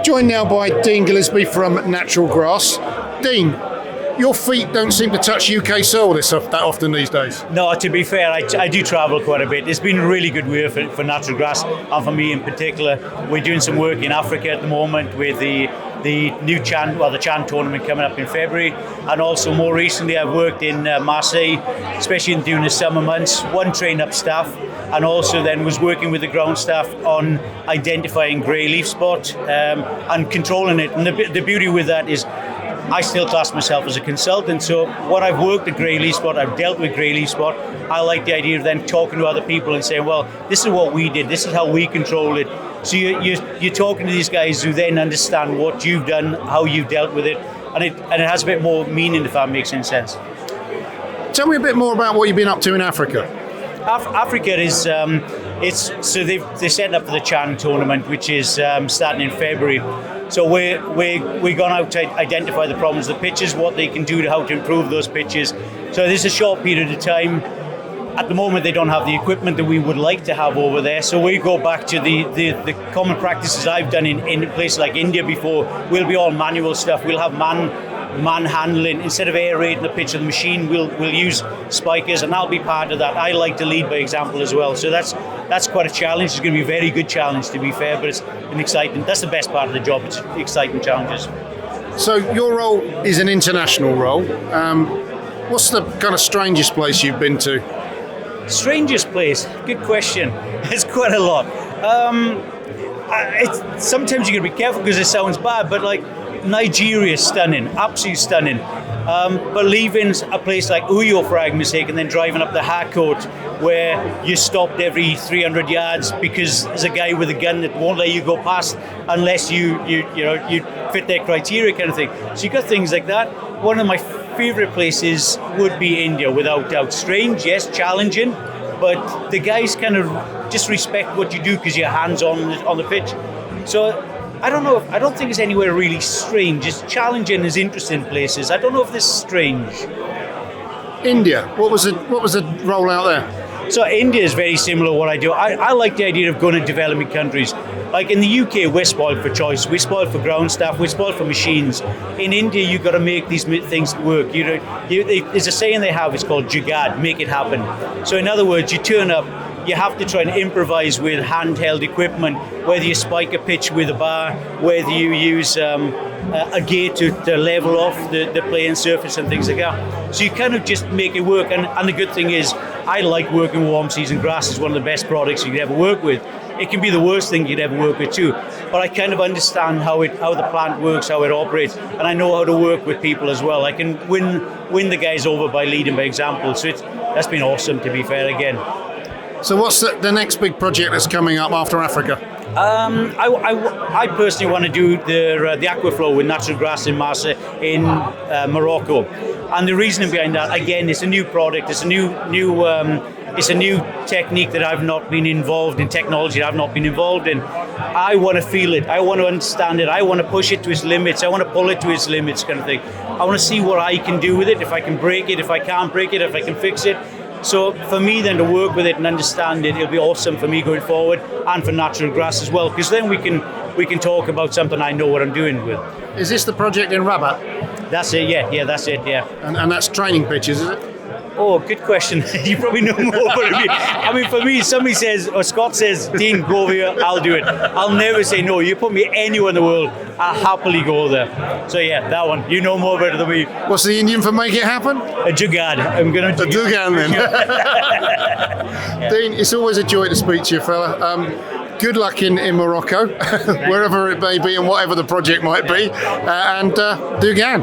Joined now by Dean Gilasbey from Natural Grass. Dean, your feet don't seem to touch UK soil that often these days. No, to be fair, I do travel quite a bit. It's been a really good year for Natural Grass, and for me in particular. We're doing some work in Africa at the moment with the new the Chan tournament coming up in February, and also more recently I've worked in Marseille, especially during the summer months. One, trained up staff, and also then was working with the ground staff on identifying grey leaf spot and controlling it. And the beauty with that is I still class myself as a consultant, so when I've worked at grey leaf spot, I've dealt with grey leaf spot, I like the idea of then talking to other people and saying, well, this is what we did, this is how we control it. So you're talking to these guys who then understand what you've done, how you've dealt with it, and it has a bit more meaning, if that makes any sense. Tell me a bit more about what you've been up to in Africa. Africa is so they set up the Chan tournament, which is starting in February. So we're gone out to identify the problems of the pitches, what they can do to how to improve those pitches. So this is a short period of time. At the moment, they don't have the equipment that we would like to have over there. So we go back to the common practices I've done in places like India before. We'll be all manual stuff. We'll have man handling. Instead of aerating the pitch of the machine, we'll use spikers, and I'll be part of that. I like to lead by example as well. So that's quite a challenge. It's going to be a very good challenge, to be fair, but it's an exciting. That's the best part of the job. It's exciting challenges. So your role is an international role. What's the kind of strangest place you've been to? Strangest place? Good question. It's quite a lot. Sometimes you got to be careful because it sounds bad, but like Nigeria is stunning, absolutely stunning. But leaving a place like Uyo, for argument's sake, and then driving up the Harcourt, where you're stopped every 300 yards because there's a guy with a gun that won't let you go past unless you fit their criteria, kind of thing. So you got things like that. One of my favourite places would be India, without doubt. Strange, yes, challenging, but the guys kind of just respect what you do because you're hands on the pitch. So I don't know. I don't think it's anywhere really strange. It's challenging, as interesting places. I don't know if this is strange. India. What was the rollout there? So India is very similar to what I do. I like the idea of going to developing countries. Like in the UK, we're spoiled for choice. We're spoiled for ground staff. We're spoiled for machines. In India, you've got to make these things work. There's a saying they have. It's called Jugaad, make it happen. So in other words, you turn up. You have to try and improvise with handheld equipment, whether you spike a pitch with a bar, whether you use a gear to level off the playing surface and things like that. So you kind of just make it work. And the good thing is, I like working with warm season grass. It's one of the best products you could ever work with. It can be the worst thing you'd ever work with too. But I kind of understand how the plant works, how it operates, and I know how to work with people as well. I can win the guys over by leading by example. So that's been awesome, to be fair, again. So what's the next big project that's coming up after Africa? I personally want to do the aquaflow with Natural Grass in Marseille in Morocco, and the reasoning behind that, again, it's a new product. It's a new technique that I've not been involved in, technology that I've not been involved in. I want to feel it. I want to understand it. I want to push it to its limits. I want to pull it to its limits, kind of thing. I want to see what I can do with it. If I can break it, if I can't break it, if I can fix it. So for me then to work with it and understand it, it'll be awesome for me going forward, and for Natural Grass as well, because then we can talk about something I know what I'm doing with. Is this the project in Rabat? That's it, yeah, that's it, yeah. And that's training pitches, is it? Oh, good question. You probably know more about me. I mean, for me, somebody says, or Scott says, Dean, go over here, I'll do it. I'll never say no. You put me anywhere in the world, I'll happily go there. So yeah, that one. You know more about it than me. What's the Indian for make it happen? A Jugaad. I'm going to Jugaad then. Yeah. Dean, it's always a joy to speak to you, fella. Good luck in Morocco, wherever it may be and whatever the project might be. And Jugaad.